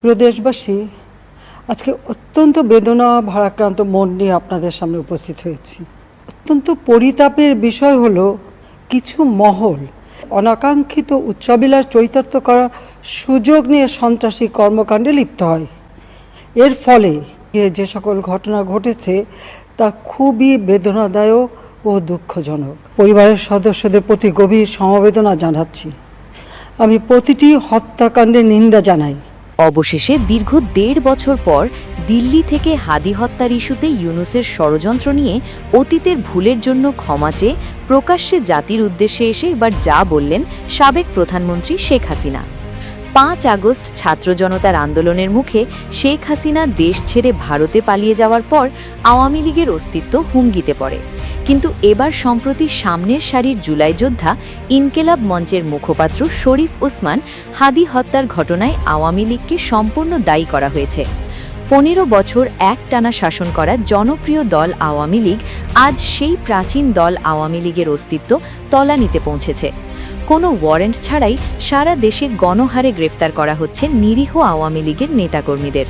প্রিয় দেশবাসী, আজকে অত্যন্ত বেদনা ভারাক্রান্ত মন নিয়ে আপনাদের সামনে উপস্থিত হয়েছি। অত্যন্ত পরিতাপের বিষয় হলো কিছু মহল অনাকাঙ্ক্ষিত উচ্চাবিলাস চরিতার্থ করার সুযোগ নিয়ে সন্ত্রাসী কর্মকাণ্ডে লিপ্ত হয়। এর ফলে যে সকল ঘটনা ঘটেছে তা খুবই বেদনাদায়ক ও দুঃখজনক। পরিবারের সদস্যদের প্রতি গভীর সমবেদনা জানাচ্ছি। আমি প্রতিটি হত্যাকাণ্ডের নিন্দা জানাই। অবশেষে দীর্ঘ ১.৫ বছর পর দিল্লি থেকে হাদি হত্যার ইস্যুতে ইউনূসের ষড়যন্ত্র নিয়ে অতীতের ভুলের জন্য ক্ষমা চেয়ে প্রকাশ্যে জাতির উদ্দেশ্যে এসে এবার যা বললেন সাবেক প্রধানমন্ত্রী শেখ হাসিনা। ৫ আগস্ট ছাত্র জনতার আন্দোলনের মুখে শেখ হাসিনা দেশ ছেড়ে ভারতে পালিয়ে যাওয়ার পর আওয়ামী লীগের অস্তিত্ব হুমকিতে পড়ে। কিন্তু এবার সম্প্রতি সামনের সারির জুলাই যোদ্ধা ইনকেলাব মঞ্চের মুখপাত্র শরীফ ওসমান হাদি হত্যার ঘটনায় আওয়ামী লীগকে সম্পূর্ণ দায়ী করা হয়েছে। ১৫ বছর একটানা শাসন করা জনপ্রিয় দল আওয়ামী লীগ আজ সেই প্রাচীন দল আওয়ামী লীগের অস্তিত্ব তলানিতে পৌঁছেছে। কোনো ওয়ারেন্ট ছাড়াই সারা দেশে গণহারে গ্রেফতার করা হচ্ছে নিরীহ আওয়ামী লীগের নেতাকর্মীদের।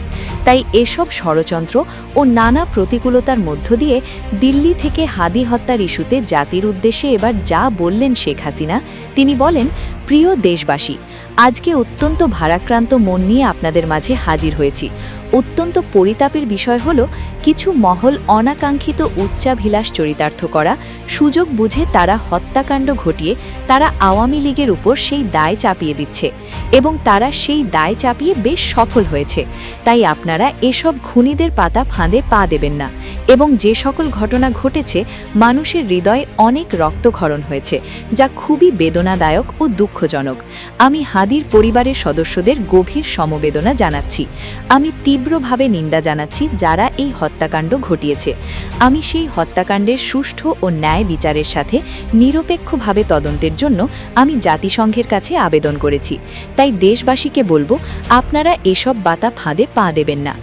তাই এসব ষড়যন্ত্র ও নানা প্রতিকূলতার মধ্য দিয়ে দিল্লি থেকে হাদি হত্যার ইস্যুতে জাতির উদ্দেশ্যে এবার যা বললেন শেখ হাসিনা, তিনি বলেন, প্রিয় দেশবাসী, আজকে অত্যন্ত ভারাক্রান্ত মন নিয়ে আপনাদের মাঝে হাজির হয়েছি। অত্যন্ত পরিতাপের বিষয় হলো কিছু মহল অনাকাঙ্ক্ষিত উচ্চাভিলাষ চরিতার্থ করা সুযোগ বুঝে তারা হত্যাকাণ্ড ঘটিয়ে তারা আওয়ামী লীগের উপর সেই দায় চাপিয়ে দিচ্ছে এবং তারা সেই দায় চাপিয়ে বেশ সফল হয়েছে। তাই আপনারা এসব খুনিদের পাতা ফাঁদে পা দেবেন না এবং যে সকল ঘটনা ঘটেছে মানুষের হৃদয়ে অনেক রক্তক্ষরণ হয়েছে, যা খুবই বেদনাদায়ক ও দুঃখজনক। আমি হাদির পরিবারের সদস্যদের গভীর সমবেদনা জানাচ্ছি। আমি তীব্রভাবে নিন্দা জানাচ্ছি যারা এই হত্যাকাণ্ড ঘটিয়েছে। আমি সেই হত্যাকাণ্ডের সুষ্ঠু ও ন্যায় বিচারের সাথে নিরপেক্ষভাবে তদন্তের জন্য আমি জাতিসংঘের কাছে আবেদন করেছি। তাই দেশবাসীকে বলবো, আপনারা এসব বাতা ফাঁদে পা দেবেন না।